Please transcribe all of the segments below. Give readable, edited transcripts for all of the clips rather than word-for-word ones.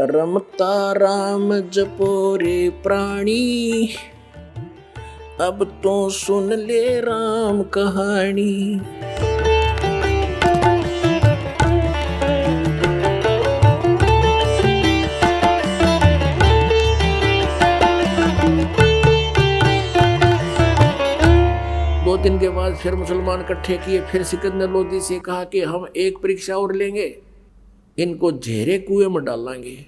रमता राम जपो रे प्राणी, अब तो सुन ले राम कहानी। दो दिन के बाद फिर मुसलमान इकट्ठे किए। फिर सिकंदर लोधी से कहा कि हम एक परीक्षा और लेंगे, इनको झेरे कुएं में डालेंगे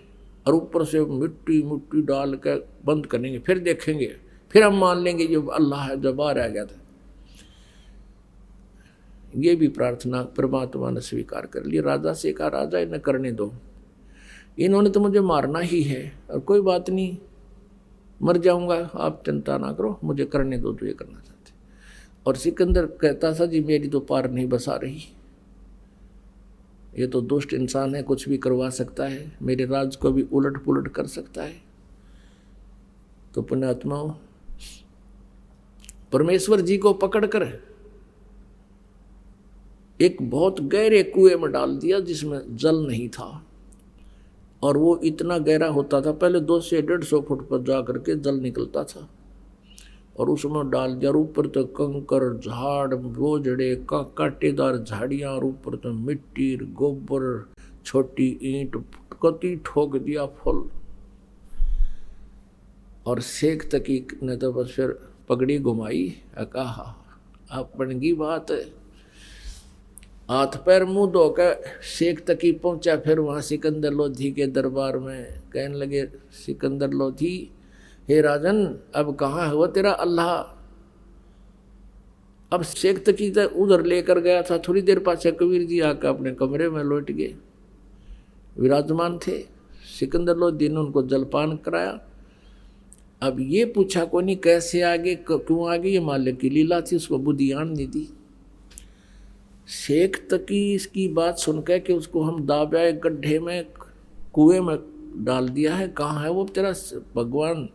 और ऊपर से मिट्टी मिट्टी डाल कर बंद करेंगे, फिर देखेंगे, फिर हम मान लेंगे जो अल्लाह है, जो बाहर आ गया था। ये भी प्रार्थना परमात्मा ने स्वीकार कर ली। राजा से कहा, राजा इन्हें करने दो, इन्होंने तो मुझे मारना ही है, और कोई बात नहीं, मर जाऊंगा, आप चिंता ना करो, मुझे करने दो जो ये करना चाहते। और सिकंदर कहता था, जी मेरी तो पार नहीं बसा रही, ये तो दुष्ट इंसान है, कुछ भी करवा सकता है, मेरे राज को भी उलट पुलट कर सकता है। तो पुण्यात्माओं, परमेश्वर जी को पकड़कर एक बहुत गहरे कुएं में डाल दिया जिसमें जल नहीं था, और वो इतना गहरा होता था, पहले 200 से 150 फुट पर जा करके जल निकलता था, और उसमें डाल दिया। ऊपर तो कंकर झाड़ बोझड़े कांटेदार झाड़ियाँ, और ऊपर तो मिट्टी गोबर छोटी ईंट कति ठोक दिया फल। और शेख तकीक ने तो बस फिर पगड़ी घुमाई, कहा अपन की बात है, हाथ पैर मुंह धोकर शेख तकी पहुंचा। फिर वहाँ सिकंदर लोधी के दरबार में कहने लगे, सिकंदर लोधी, हे राजन, अब कहाँ है वो तेरा अल्लाह? अब शेख तकी उधर लेकर गया था, थोड़ी देर पाछे कबीर जी आकर अपने कमरे में लौट गए, विराजमान थे। सिकंदर लोधी ने उनको जलपान कराया। अब ये पूछा को नहीं कैसे आगे, क्यों आगे, ये मालिक की लीला थी, उसको बुद्धियान नहीं दी। शेख तकी इसकी बात सुनकर कि उसको हम दाब्या गड्ढे में कुएं में डाल दिया है, कहाँ है वो तेरा भगवान?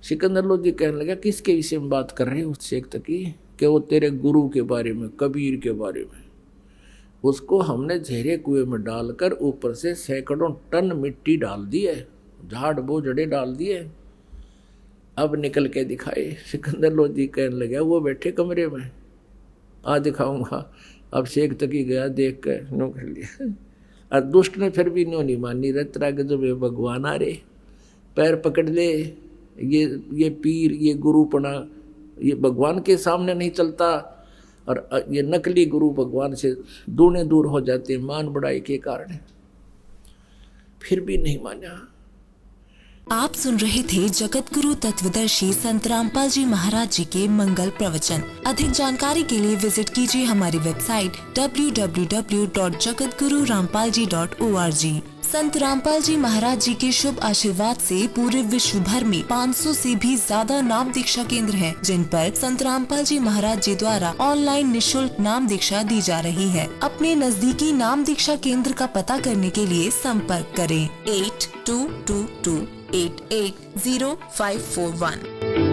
सिकंदर लोधी कहने लगा, किसके विषय में बात कर रहे हो शेख तकी? कि वो तेरे गुरु के बारे में, कबीर के बारे में। उसको हमने झेरे कुएं में डालकर ऊपर से सैकड़ों टन मिट्टी डाल दी है, झाड़ बोझड़े डाल दिए, अब निकल के दिखाए। सिकंदर लोधी कहने लगा, वो बैठे कमरे में, आ दिखाऊंगा। अब शेख तकी गया, देख कर नो कर लिया। और दुष्ट ने फिर भी नो नहीं मानी, रतरा के जब भगवान आ रहे, पैर पकड़ ले, ये पीर, ये गुरुपना, ये भगवान के सामने नहीं चलता, और ये नकली गुरु भगवान से दूने दूर हो जाते हैं मान बढ़ाई के कारण। फिर भी नहीं माना। आप सुन रहे थे जगत गुरु तत्वदर्शी संत रामपाल जी महाराज जी के मंगल प्रवचन। अधिक जानकारी के लिए विजिट कीजिए हमारी वेबसाइट www.jagatgururampalji.org। संत रामपाल जी महाराज जी के शुभ आशीर्वाद से पूरे विश्व भर में 500 से भी ज्यादा नाम दीक्षा केंद्र हैं, जिन पर संत रामपाल जी महाराज जी द्वारा ऑनलाइन निशुल्क नाम दीक्षा दी जा रही है। अपने नजदीकी नाम दीक्षा केंद्र का पता करने के लिए संपर्क करें 8222880541।